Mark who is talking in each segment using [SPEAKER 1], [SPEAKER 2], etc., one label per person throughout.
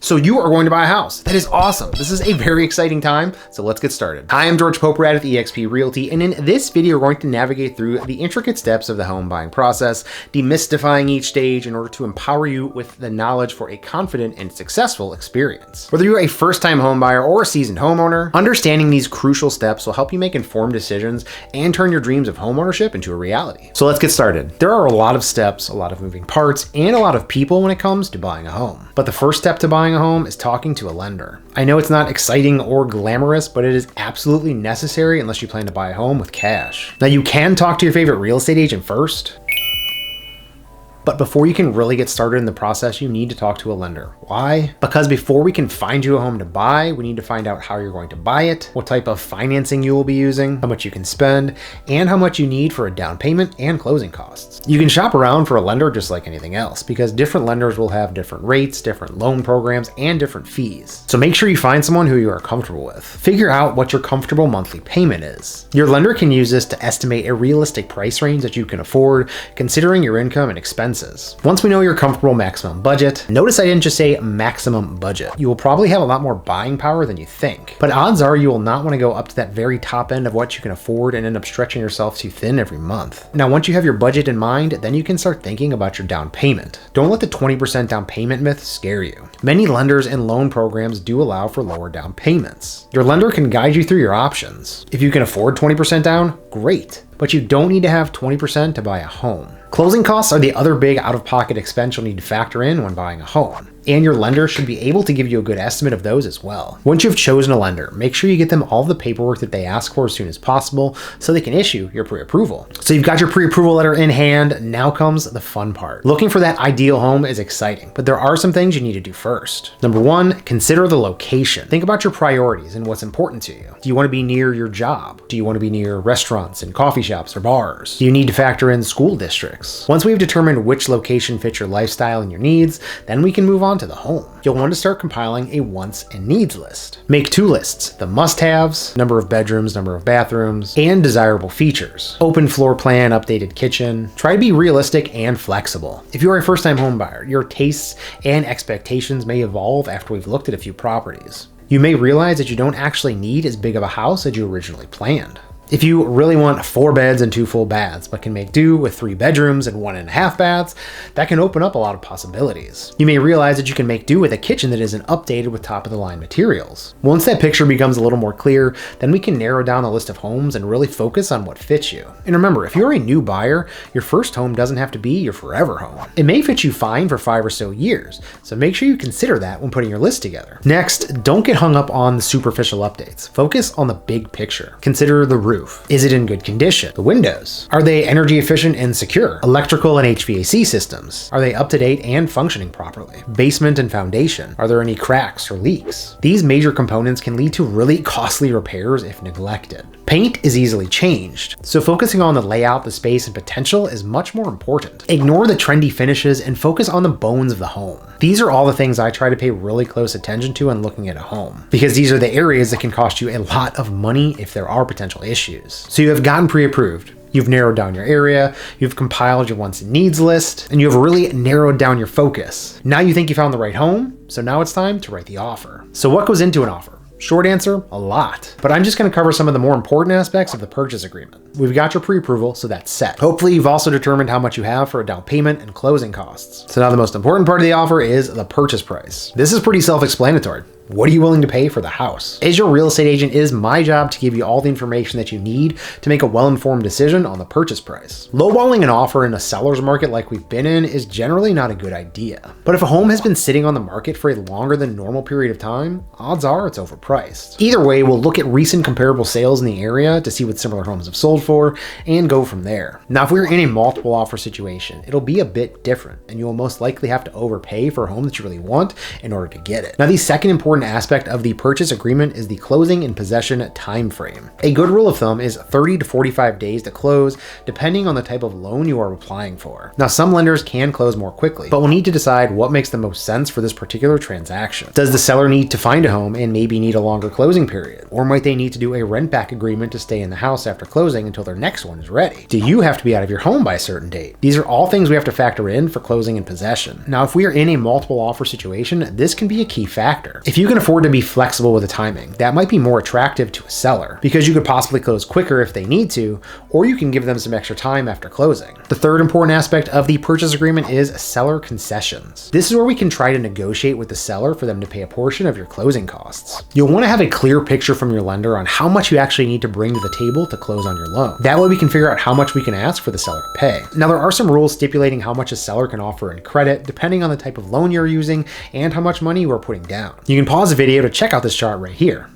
[SPEAKER 1] So you are going to buy a house. That is awesome. This is a very exciting time. So let's get started. Hi, I'm George Poporad with eXp Realty. And in this video, we're going to navigate through the intricate steps of the home buying process, demystifying each stage in order to empower you with the knowledge for a confident and successful experience. Whether you're a first-time home buyer or a seasoned homeowner, understanding these crucial steps will help you make informed decisions and turn your dreams of homeownership into a reality. So let's get started. There are a lot of steps, a lot of moving parts, and a lot of people when it comes to buying a home. But the first step to buying a home is talking to a lender. I know it's not exciting or glamorous, but it is absolutely necessary unless you plan to buy a home with cash. Now, you can talk to your favorite real estate agent first, but before you can really get started in the process, you need to talk to a lender. Why? Because before we can find you a home to buy, we need to find out how you're going to buy it, what type of financing you will be using, how much you can spend, and how much you need for a down payment and closing costs. You can shop around for a lender just like anything else, because different lenders will have different rates, different loan programs, and different fees. So make sure you find someone who you are comfortable with. Figure out what your comfortable monthly payment is. Your lender can use this to estimate a realistic price range that you can afford, considering your income and expenses. Once we know your comfortable maximum budget, notice I didn't just say maximum budget. You will probably have a lot more buying power than you think, but odds are you will not want to go up to that very top end of what you can afford and end up stretching yourself too thin every month. Now, once you have your budget in mind, then you can start thinking about your down payment. Don't let the 20% down payment myth scare you. Many lenders and loan programs do allow for lower down payments. Your lender can guide you through your options. If you can afford 20% down, great, but you don't need to have 20% to buy a home. Closing costs are the other big out-of-pocket expense you'll need to factor in when buying a home, and your lender should be able to give you a good estimate of those as well. Once you've chosen a lender, make sure you get them all the paperwork that they ask for as soon as possible so they can issue your pre-approval. So you've got your pre-approval letter in hand, now comes the fun part. Looking for that ideal home is exciting, but there are some things you need to do first. Number one, consider the location. Think about your priorities and what's important to you. Do you want to be near your job? Do you want to be near restaurants and coffee shops or bars? Do you need to factor in school districts? Once we've determined which location fits your lifestyle and your needs, then we can move on to the home. You'll want to start compiling a wants and needs list. Make two lists: the must-haves, number of bedrooms, number of bathrooms, and desirable features. Open floor plan, updated kitchen. Try to be realistic and flexible. If you are a first-time home buyer, your tastes and expectations may evolve after we've looked at a few properties. You may realize that you don't actually need as big of a house as you originally planned. If you really want 4 beds and 2 full baths, but can make do with 3 bedrooms and 1.5 baths, that can open up a lot of possibilities. You may realize that you can make do with a kitchen that isn't updated with top-of-the-line materials. Once that picture becomes a little more clear, then we can narrow down the list of homes and really focus on what fits you. And remember, if you're a new buyer, your first home doesn't have to be your forever home. It may fit you fine for 5 or so years, so make sure you consider that when putting your list together. Next, don't get hung up on the superficial updates. Focus on the big picture. Consider the roof. Is it in good condition? The windows. Are they energy efficient and secure? Electrical and HVAC systems. Are they up to date and functioning properly? Basement and foundation. Are there any cracks or leaks? These major components can lead to really costly repairs if neglected. Paint is easily changed, so focusing on the layout, the space, and potential is much more important. Ignore the trendy finishes and focus on the bones of the home. These are all the things I try to pay really close attention to when looking at a home, because these are the areas that can cost you a lot of money if there are potential issues. So you have gotten pre-approved. You've narrowed down your area, you've compiled your wants and needs list, and you have really narrowed down your focus. Now you think you found the right home, so now it's time to write the offer. So what goes into an offer? Short answer, a lot. But I'm just going to cover some of the more important aspects of the purchase agreement. We've got your pre-approval, so that's set. Hopefully you've also determined how much you have for a down payment and closing costs. So now the most important part of the offer is the purchase price. This is pretty self-explanatory. What are you willing to pay for the house? As your real estate agent, it is my job to give you all the information that you need to make a well-informed decision on the purchase price. Lowballing an offer in a seller's market like we've been in is generally not a good idea. But if a home has been sitting on the market for a longer than normal period of time, odds are it's overpriced. Either way, we'll look at recent comparable sales in the area to see what similar homes have sold for and go from there. Now, if we're in a multiple offer situation, it'll be a bit different, and you will most likely have to overpay for a home that you really want in order to get it. Now, the second important important aspect of the purchase agreement is the closing and possession time frame. A good rule of thumb is 30 to 45 days to close, depending on the type of loan you are applying for. Now, some lenders can close more quickly, but we'll need to decide what makes the most sense for this particular transaction. Does the seller need to find a home and maybe need a longer closing period? Or might they need to do a rent back agreement to stay in the house after closing until their next one is ready? Do you have to be out of your home by a certain date? These are all things we have to factor in for closing and possession. Now, if we are in a multiple offer situation, this can be a key factor. If you can afford to be flexible with the timing, that might be more attractive to a seller because you could possibly close quicker if they need to, or you can give them some extra time after closing. The third important aspect of the purchase agreement is seller concessions. This is where we can try to negotiate with the seller for them to pay a portion of your closing costs. You'll want to have a clear picture from your lender on how much you actually need to bring to the table to close on your loan. That way we can figure out how much we can ask for the seller to pay. Now, there are some rules stipulating how much a seller can offer in credit depending on the type of loan you're using and how much money you are putting down. You can pause the video to check out this chart right here.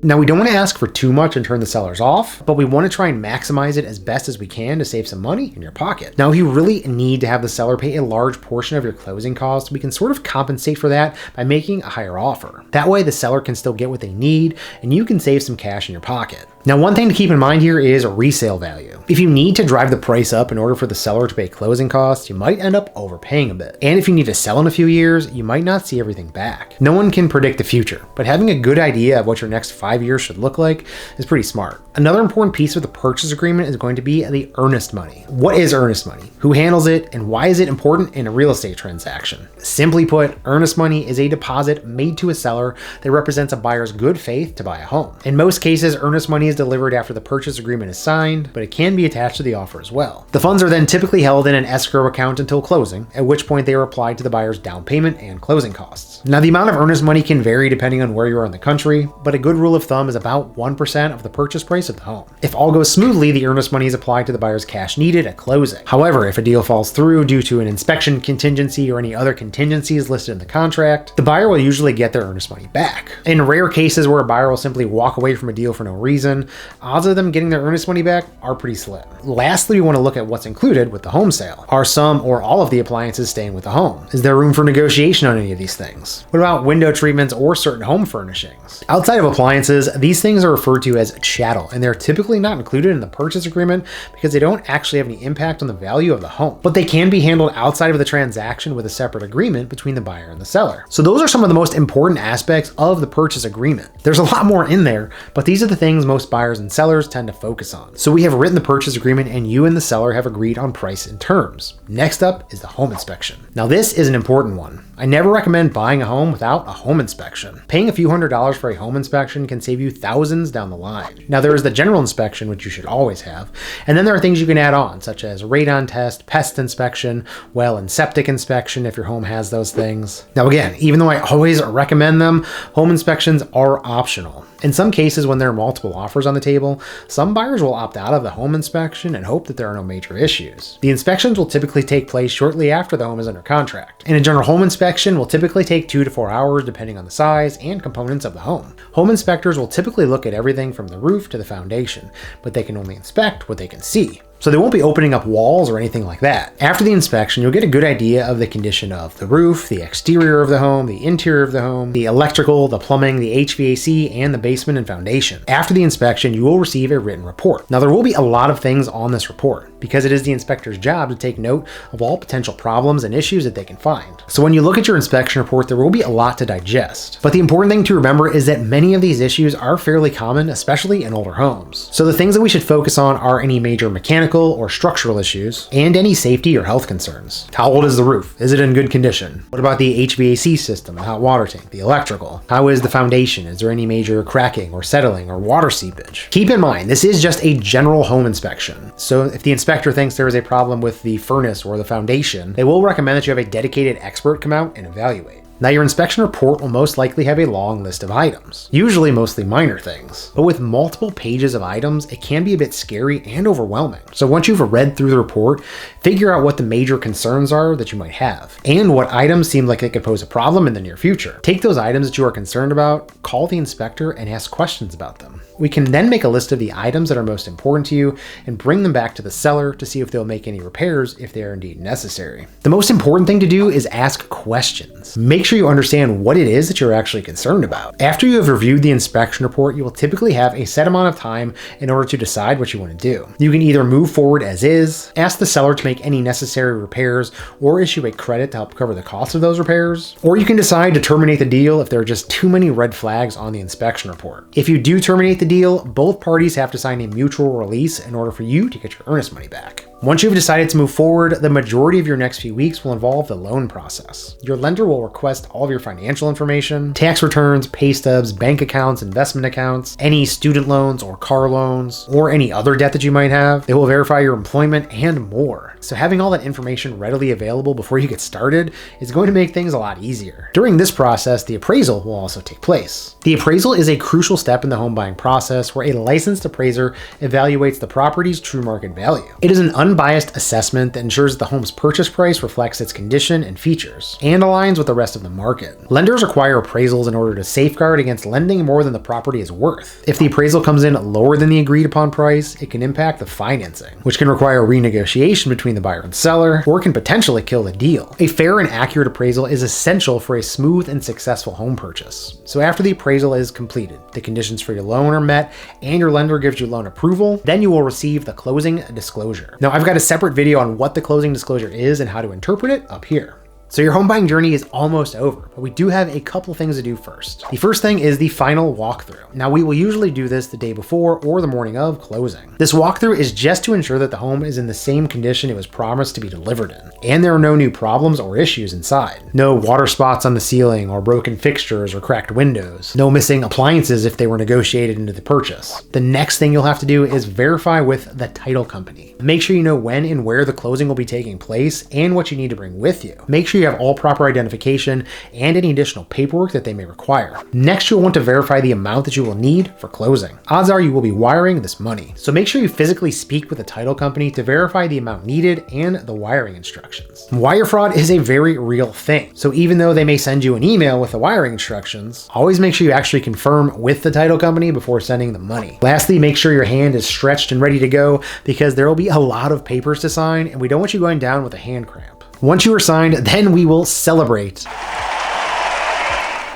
[SPEAKER 1] Now, we don't want to ask for too much and turn the sellers off, but we want to try and maximize it as best as we can to save some money in your pocket. Now, if you really need to have the seller pay a large portion of your closing costs, we can sort of compensate for that by making a higher offer. That way, the seller can still get what they need and you can save some cash in your pocket. Now, one thing to keep in mind here is resale value. If you need to drive the price up in order for the seller to pay closing costs, you might end up overpaying a bit. And if you need to sell in a few years, you might not see everything back. No one can predict the future, but having a good idea of what your next 5 years should look like is pretty smart. Another important piece of the purchase agreement is going to be the earnest money. What is earnest money? Who handles it? And why is it important in a real estate transaction? Simply put, earnest money is a deposit made to a seller that represents a buyer's good faith to buy a home. In most cases, earnest money is delivered after the purchase agreement is signed, but it can be attached to the offer as well. The funds are then typically held in an escrow account until closing, at which point they are applied to the buyer's down payment and closing costs. Now, the amount of earnest money can vary depending on where you are in the country, but a good rule of thumb is about 1% of the purchase price of the home. If all goes smoothly, the earnest money is applied to the buyer's cash needed at closing. However, if a deal falls through due to an inspection contingency or any other contingencies listed in the contract, the buyer will usually get their earnest money back. In rare cases where a buyer will simply walk away from a deal for no reason, odds of them getting their earnest money back are pretty slim. Lastly, we want to look at what's included with the home sale. Are some or all of the appliances staying with the home? Is there room for negotiation on any of these things? What about window treatments or certain home furnishings? Outside of appliances, these things are referred to as chattel, and they're typically not included in the purchase agreement because they don't actually have any impact on the value of the home. But they can be handled outside of the transaction with a separate agreement between the buyer and the seller. So those are some of the most important aspects of the purchase agreement. There's a lot more in there, but these are the things most buyers and sellers tend to focus on. So we have written the purchase agreement and you and the seller have agreed on price and terms. Next up is the home inspection. Now, this is an important one. I never recommend buying a home without a home inspection. Paying a few $100s for a home inspection can save you thousands down the line. Now, there is the general inspection, which you should always have, and then there are things you can add on, such as radon test, pest inspection, well and septic inspection if your home has those things. Now, again, even though I always recommend them, home inspections are optional. In some cases, when there are multiple offers on the table, some buyers will opt out of the home inspection and hope that there are no major issues. The inspections will typically take place shortly after the home is under contract, and a general home inspection will typically take 2 to 4 hours depending on the size and components of the home. Home inspectors will typically look at everything from the roof to the foundation, but they can only inspect what they can see. So they won't be opening up walls or anything like that. After the inspection, you'll get a good idea of the condition of the roof, the exterior of the home, the interior of the home, the electrical, the plumbing, the HVAC, and the basement and foundation. After the inspection, you will receive a written report. Now, there will be a lot of things on this report because it is the inspector's job to take note of all potential problems and issues that they can find. So when you look at your inspection report, there will be a lot to digest. But the important thing to remember is that many of these issues are fairly common, especially in older homes. So the things that we should focus on are any major mechanical or structural issues, and any safety or health concerns. How old is the roof? Is it in good condition? What about the HVAC system, the hot water tank, the electrical? How is the foundation? Is there any major cracking or settling or water seepage? Keep in mind, this is just a general home inspection. So if the inspector thinks there is a problem with the furnace or the foundation, they will recommend that you have a dedicated expert come out and evaluate. Now, your inspection report will most likely have a long list of items, usually mostly minor things, but with multiple pages of items, it can be a bit scary and overwhelming. So once you've read through the report, figure out what the major concerns are that you might have, and what items seem like they could pose a problem in the near future. Take those items that you are concerned about, call the inspector, and ask questions about them. We can then make a list of the items that are most important to you and bring them back to the seller to see if they'll make any repairs if they are indeed necessary. The most important thing to do is ask questions. Make sure you understand what it is that you're actually concerned about. After you have reviewed the inspection report, you will typically have a set amount of time in order to decide what you want to do. You can either move forward as is, ask the seller to make any necessary repairs, or issue a credit to help cover the cost of those repairs, or you can decide to terminate the deal if there are just too many red flags on the inspection report. If you do terminate the deal, both parties have to sign a mutual release in order for you to get your earnest money back. Once you've decided to move forward, the majority of your next few weeks will involve the loan process. Your lender will request all of your financial information, tax returns, pay stubs, bank accounts, investment accounts, any student loans or car loans, or any other debt that you might have. They will verify your employment and more. So having all that information readily available before you get started is going to make things a lot easier. During this process, the appraisal will also take place. The appraisal is a crucial step in the home buying process where a licensed appraiser evaluates the property's true market value. It is an unbiased assessment that ensures the home's purchase price reflects its condition and features, and aligns with the rest of the market. Lenders require appraisals in order to safeguard against lending more than the property is worth. If the appraisal comes in lower than the agreed upon price, it can impact the financing, which can require renegotiation between the buyer and seller, or can potentially kill the deal. A fair and accurate appraisal is essential for a smooth and successful home purchase. So after the appraisal is completed, the conditions for your loan are met, and your lender gives you loan approval, then you will receive the closing disclosure. Now, I've got a separate video on what the closing disclosure is and how to interpret it up here. So your home buying journey is almost over, but we do have a couple things to do first. The first thing is the final walkthrough. Now, we will usually do this the day before or the morning of closing. This walkthrough is just to ensure that the home is in the same condition it was promised to be delivered in, and there are no new problems or issues inside. No water spots on the ceiling or broken fixtures or cracked windows. No missing appliances if they were negotiated into the purchase. The next thing you'll have to do is verify with the title company. Make sure you know when and where the closing will be taking place and what you need to bring with you. Make sure you have all proper identification and any additional paperwork that they may require. Next, you'll want to verify the amount that you will need for closing. Odds are you will be wiring this money, so make sure you physically speak with the title company to verify the amount needed and the wiring instructions. Wire fraud is a very real thing, so even though they may send you an email with the wiring instructions, always make sure you actually confirm with the title company before sending the money. Lastly, make sure your hand is stretched and ready to go, because there will be a lot of papers to sign and we don't want you going down with a hand cramp. Once you are signed, then we will celebrate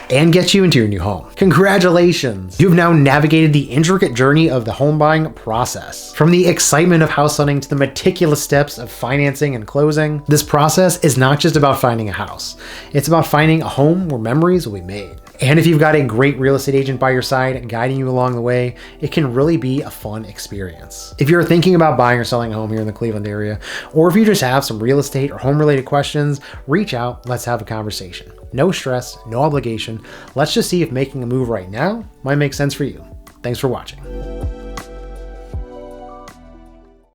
[SPEAKER 1] and get you into your new home. Congratulations! You've now navigated the intricate journey of the home buying process. From the excitement of house hunting to the meticulous steps of financing and closing, this process is not just about finding a house. It's about finding a home where memories will be made. And if you've got a great real estate agent by your side guiding you along the way, it can really be a fun experience. If you're thinking about buying or selling a home here in the Cleveland area, or if you just have some real estate or home related questions, reach out, let's have a conversation. No stress, no obligation. Let's just see if making a move right now might make sense for you. Thanks for watching.